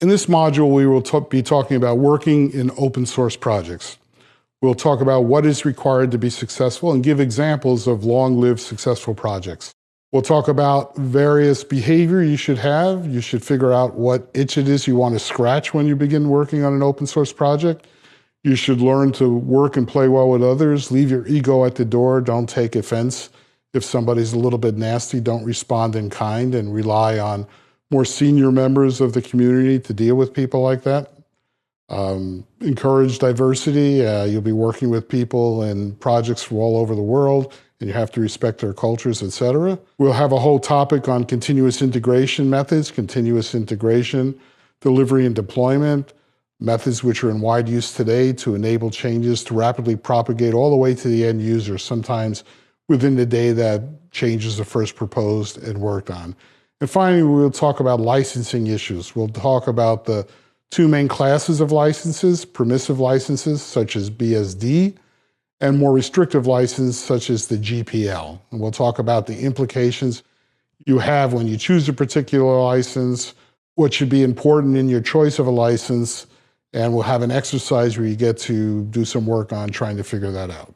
In this module, we will be talking about working in open source projects. We'll talk about what is required to be successful and give examples of long-lived successful projects. We'll talk about various behavior you should have. You should figure out what itch it is you want to scratch when you begin working on an open source project. You should learn to work and play well with others. Leave your ego at the door. Don't take offense. If somebody's a little bit nasty, don't respond in kind and rely on more senior members of the community to deal with people like that. Encourage diversity. You'll be working with people in projects from all over the world, and you have to respect their cultures, etc. We'll have a whole topic on continuous integration methods, continuous integration, delivery and deployment, methods which are in wide use today to enable changes to rapidly propagate all the way to the end user, sometimes within the day that changes are first proposed and worked on. And finally, we'll talk about licensing issues. We'll talk about the two main classes of licenses, permissive licenses such as BSD, and more restrictive licenses such as the GPL. And we'll talk about the implications you have when you choose a particular license, what should be important in your choice of a license, and we'll have an exercise where you get to do some work on trying to figure that out.